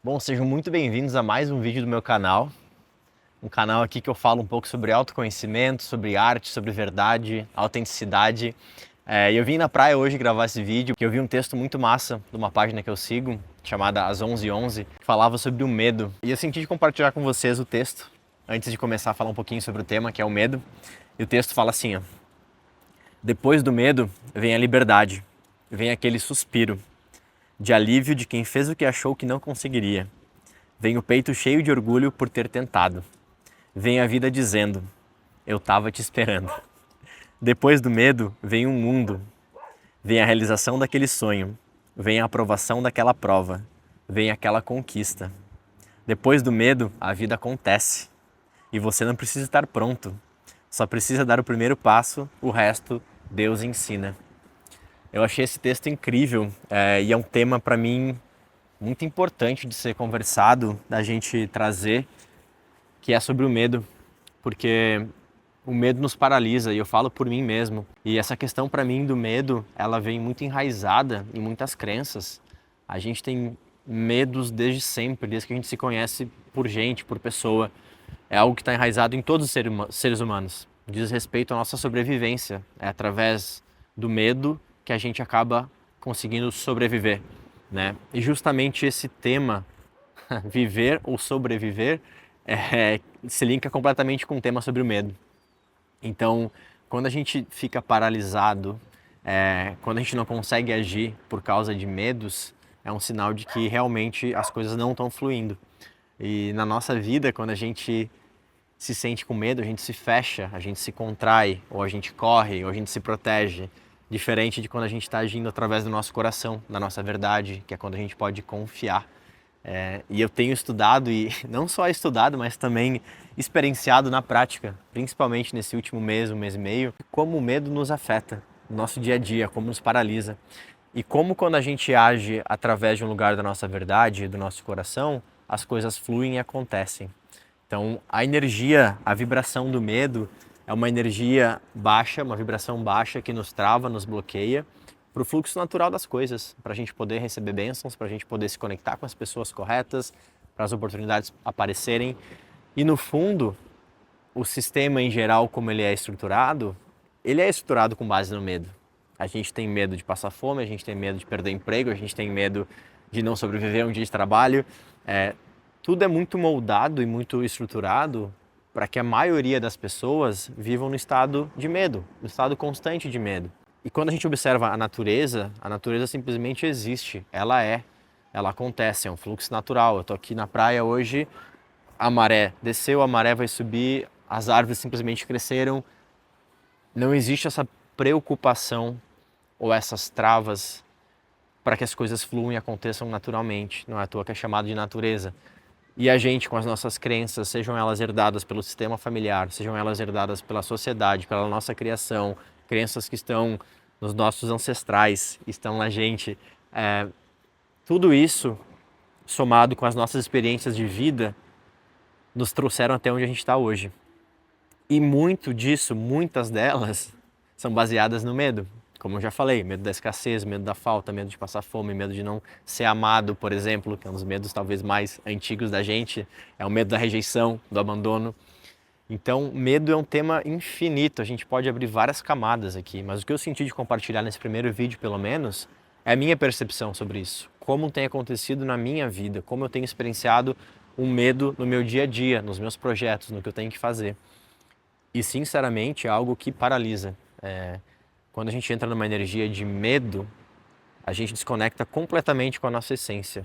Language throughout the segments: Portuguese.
Bom, sejam muito bem-vindos a mais um vídeo do meu canal. Um canal aqui que eu falo um pouco sobre autoconhecimento, sobre arte, sobre verdade, autenticidade. E eu vim na praia hoje gravar esse vídeo, porque eu vi um texto muito massa de uma página que eu sigo, chamada As 11:11, que falava sobre o medo. E eu senti de compartilhar com vocês o texto, antes de começar a falar um pouquinho sobre o tema, que é o medo. E o texto fala assim, ó: depois do medo vem a liberdade, vem aquele suspiro de alívio de quem fez o que achou que não conseguiria. Vem o peito cheio de orgulho por ter tentado. Vem a vida dizendo: eu tava te esperando. Depois do medo vem um mundo. Vem a realização daquele sonho. Vem a aprovação daquela prova. Vem aquela conquista. Depois do medo, a vida acontece. E você não precisa estar pronto. Só precisa dar o primeiro passo, o resto Deus ensina. Eu achei esse texto incrível e é um tema para mim muito importante de ser conversado, da gente trazer, que é sobre o medo, porque o medo nos paralisa e eu falo por mim mesmo. E essa questão para mim do medo, ela vem muito enraizada em muitas crenças. A gente tem medos desde sempre, desde que a gente se conhece por gente, por pessoa. É algo que está enraizado em todos os seres humanos. Diz respeito à nossa sobrevivência. É através do medo que a gente acaba conseguindo sobreviver, né? E justamente esse tema, viver ou sobreviver, se linka completamente com o tema sobre o medo. Então, quando a gente fica paralisado, quando a gente não consegue agir por causa de medos, é um sinal de que realmente as coisas não estão fluindo. E na nossa vida, quando a gente se sente com medo, a gente se fecha, a gente se contrai, ou a gente corre, ou a gente se protege. Diferente de quando a gente está agindo através do nosso coração, da nossa verdade, que é quando a gente pode confiar. E eu tenho estudado, e não só estudado, mas também experienciado na prática, principalmente nesse último mês, um mês e meio, como o medo nos afeta no nosso dia a dia, como nos paralisa. E como quando a gente age através de um lugar da nossa verdade, do nosso coração, as coisas fluem e acontecem. Então, a energia, a vibração do medo é uma energia baixa, uma vibração baixa que nos trava, nos bloqueia para o fluxo natural das coisas, para a gente poder receber bênçãos, para a gente poder se conectar com as pessoas corretas, para as oportunidades aparecerem. E no fundo, o sistema em geral, como ele é estruturado com base no medo. A gente tem medo de passar fome, a gente tem medo de perder emprego, a gente tem medo de não sobreviver a um dia de trabalho. Tudo é muito moldado e muito estruturado para que a maioria das pessoas vivam no estado de medo, no estado constante de medo. E quando a gente observa a natureza simplesmente existe, ela acontece, é um fluxo natural. Eu estou aqui na praia hoje, a maré desceu, a maré vai subir, as árvores simplesmente cresceram. Não existe essa preocupação ou essas travas para que as coisas fluam e aconteçam naturalmente. Não é à toa que é chamado de natureza. E a gente, com as nossas crenças, sejam elas herdadas pelo sistema familiar, sejam elas herdadas pela sociedade, pela nossa criação, crenças que estão nos nossos ancestrais, estão na gente, tudo isso, somado com as nossas experiências de vida, nos trouxeram até onde a gente está hoje. E muito disso, muitas delas, são baseadas no medo. Como eu já falei, medo da escassez, medo da falta, medo de passar fome, medo de não ser amado, por exemplo, que é um dos medos talvez mais antigos da gente, é o medo da rejeição, do abandono. Então, medo é um tema infinito, a gente pode abrir várias camadas aqui, mas o que eu senti de compartilhar nesse primeiro vídeo, pelo menos, é a minha percepção sobre isso. Como tem acontecido na minha vida, como eu tenho experienciado um medo no meu dia a dia, nos meus projetos, no que eu tenho que fazer. E, sinceramente, é algo que paralisa. Quando a gente entra numa energia de medo, a gente desconecta completamente com a nossa essência.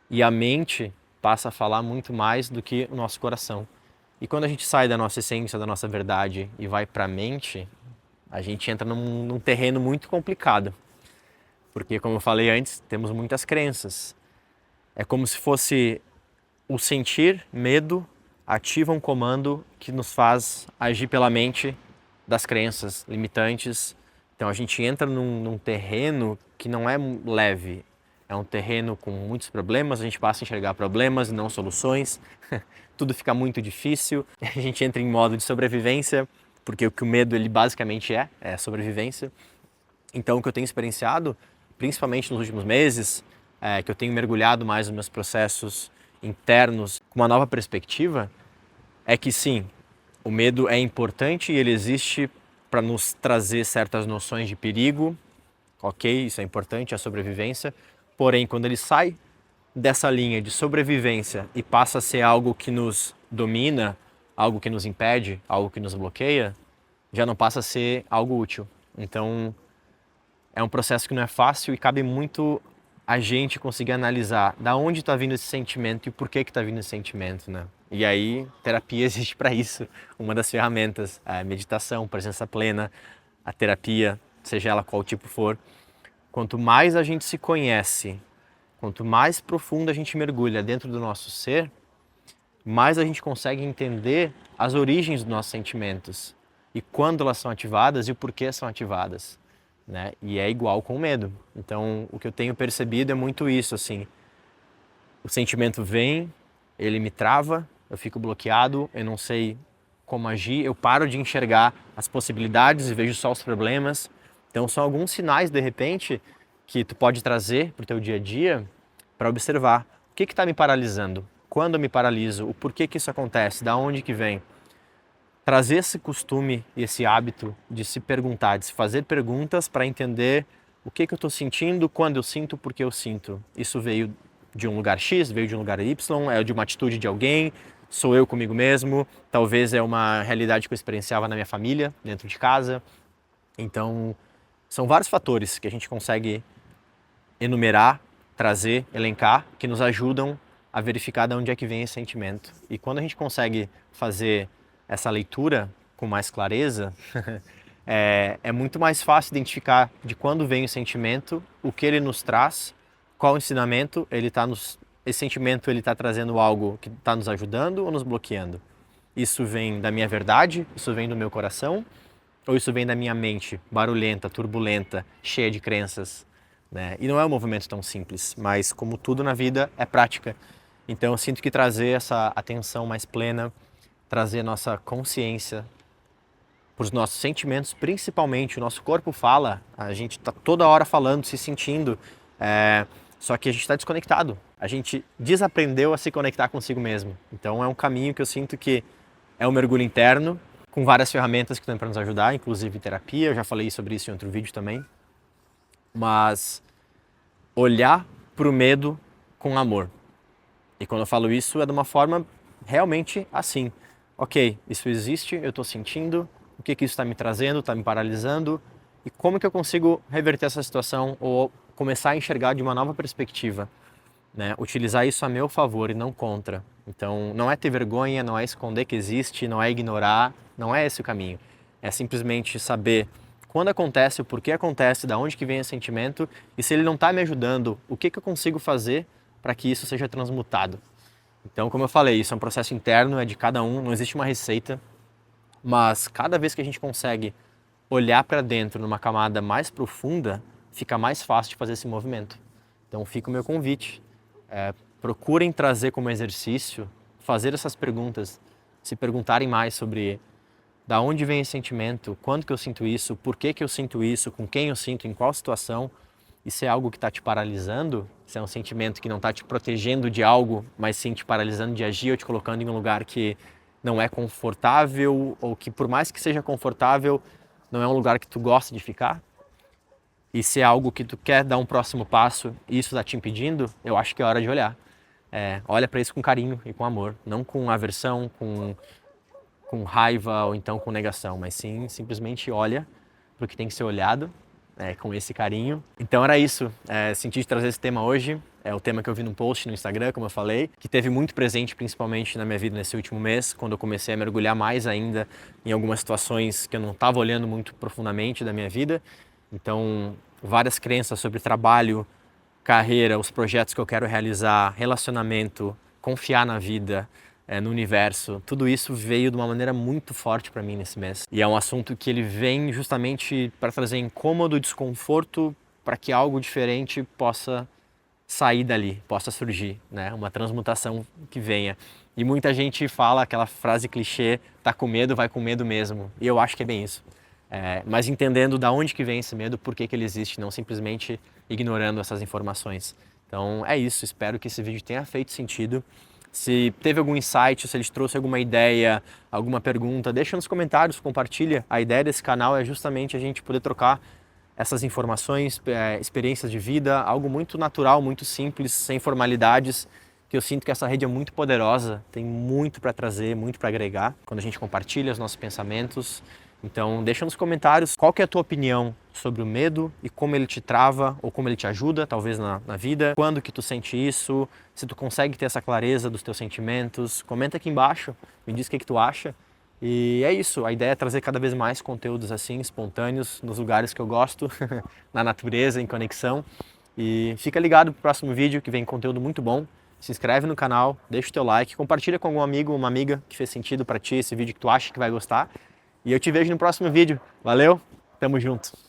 E a mente passa a falar muito mais do que o nosso coração. E quando a gente sai da nossa essência, da nossa verdade e vai para a mente, a gente entra num terreno muito complicado. Porque, como eu falei antes, temos muitas crenças. É como se fosse o sentir medo ativa um comando que nos faz agir pela mente das crenças limitantes. Então a gente entra num terreno que não é leve, é um terreno com muitos problemas, a gente passa a enxergar problemas e não soluções, tudo fica muito difícil, a gente entra em modo de sobrevivência, porque o que o medo ele basicamente é sobrevivência. Então o que eu tenho experienciado, principalmente nos últimos meses, que eu tenho mergulhado mais nos meus processos internos com uma nova perspectiva, é que sim, o medo é importante e ele existe para nos trazer certas noções de perigo, ok? Isso é importante, a sobrevivência. Porém, quando ele sai dessa linha de sobrevivência e passa a ser algo que nos domina, algo que nos impede, algo que nos bloqueia, já não passa a ser algo útil. Então, é um processo que não é fácil e cabe muito a gente conseguir analisar da onde está vindo esse sentimento e por que está vindo esse sentimento, né? E aí, terapia existe para isso. Uma das ferramentas, a meditação, presença plena, a terapia, seja ela qual tipo for. Quanto mais a gente se conhece, quanto mais profundo a gente mergulha dentro do nosso ser, mais a gente consegue entender as origens dos nossos sentimentos e quando elas são ativadas e o porquê são ativadas, né? E é igual com o medo. Então, o que eu tenho percebido é muito isso, assim. O sentimento vem, ele me trava, eu fico bloqueado, eu não sei como agir, eu paro de enxergar as possibilidades e vejo só os problemas. Então, são alguns sinais, de repente, que tu pode trazer para o teu dia a dia para observar o que está me paralisando, quando eu me paraliso, o porquê que isso acontece, da onde que vem. Trazer esse costume e esse hábito de se perguntar, de se fazer perguntas para entender o que eu estou sentindo, quando eu sinto, por que eu sinto. Isso veio de um lugar X, veio de um lugar Y, é de uma atitude de alguém, sou eu comigo mesmo, talvez é uma realidade que eu experienciava na minha família, dentro de casa. Então, são vários fatores que a gente consegue enumerar, trazer, elencar, que nos ajudam a verificar de onde é que vem esse sentimento. E quando a gente consegue fazer essa leitura com mais clareza, é muito mais fácil identificar de quando vem o sentimento, o que ele nos traz, qual ensinamento ele está nos... Esse sentimento ele está trazendo algo que está nos ajudando ou nos bloqueando. Isso vem da minha verdade, isso vem do meu coração, ou isso vem da minha mente barulhenta, turbulenta, cheia de crenças, né? E não é um movimento tão simples, mas como tudo na vida é prática. Então eu sinto que trazer essa atenção mais plena, trazer nossa consciência para os nossos sentimentos, principalmente o nosso corpo fala, a gente está toda hora falando, se sentindo, só que a gente está desconectado, a gente desaprendeu a se conectar consigo mesmo. Então é um caminho que eu sinto que é um mergulho interno, com várias ferramentas que estão para nos ajudar, inclusive terapia, eu já falei sobre isso em outro vídeo também, mas olhar para o medo com amor. E quando eu falo isso é de uma forma realmente assim. Ok, isso existe, eu estou sentindo, o que isso está me trazendo, está me paralisando e como que eu consigo reverter essa situação ou começar a enxergar de uma nova perspectiva, né? Utilizar isso a meu favor e não contra. Então não é ter vergonha, não é esconder que existe, não é ignorar, não é esse o caminho. É simplesmente saber quando acontece, o porquê acontece, da onde que vem esse sentimento e se ele não está me ajudando, o que eu consigo fazer para que isso seja transmutado. Então, como eu falei, isso é um processo interno, é de cada um, não existe uma receita, mas cada vez que a gente consegue olhar para dentro numa camada mais profunda, fica mais fácil de fazer esse movimento. Então, fica o meu convite. Procurem trazer como exercício, fazer essas perguntas, se perguntarem mais sobre da onde vem esse sentimento, quando que eu sinto isso, por que eu sinto isso, com quem eu sinto, em qual situação. E se é algo que está te paralisando, se é um sentimento que não está te protegendo de algo, mas sim te paralisando de agir ou te colocando em um lugar que não é confortável ou que por mais que seja confortável, não é um lugar que tu gosta de ficar. E se é algo que tu quer dar um próximo passo e isso está te impedindo, eu acho que é hora de olhar. Olha para isso com carinho e com amor, não com aversão, com raiva ou então com negação, mas sim simplesmente olha para o que tem que ser olhado, com esse carinho. Então era isso, senti de trazer esse tema hoje, é o tema que eu vi num post no Instagram, como eu falei, que teve muito presente principalmente na minha vida nesse último mês, quando eu comecei a mergulhar mais ainda em algumas situações que eu não estava olhando muito profundamente da minha vida. Então várias crenças sobre trabalho, carreira, os projetos que eu quero realizar, relacionamento, confiar na vida, no universo, tudo isso veio de uma maneira muito forte para mim nesse mês. E é um assunto que ele vem justamente para trazer incômodo, desconforto, para que algo diferente possa sair dali, possa surgir, né? Uma transmutação que venha. E muita gente fala aquela frase clichê, tá com medo, vai com medo mesmo. E eu acho que é bem isso. Mas entendendo da onde que vem esse medo, por que ele existe, não simplesmente ignorando essas informações. Então é isso, espero que esse vídeo tenha feito sentido. Se teve algum insight, se ele te trouxe alguma ideia, alguma pergunta, deixa nos comentários, compartilha. A ideia desse canal é justamente a gente poder trocar essas informações, experiências de vida, algo muito natural, muito simples, sem formalidades, que eu sinto que essa rede é muito poderosa, tem muito para trazer, muito para agregar, quando a gente compartilha os nossos pensamentos. Então deixa nos comentários qual que é a tua opinião sobre o medo e como ele te trava ou como ele te ajuda, talvez na vida. Quando que tu sente isso, se tu consegue ter essa clareza dos teus sentimentos. Comenta aqui embaixo, me diz o que tu acha. E é isso, a ideia é trazer cada vez mais conteúdos assim, espontâneos, nos lugares que eu gosto, na natureza, em conexão. E fica ligado pro próximo vídeo que vem conteúdo muito bom. Se inscreve no canal, deixa o teu like, compartilha com algum amigo, uma amiga que fez sentido para ti esse vídeo que tu acha que vai gostar. E eu te vejo no próximo vídeo. Valeu, tamo junto!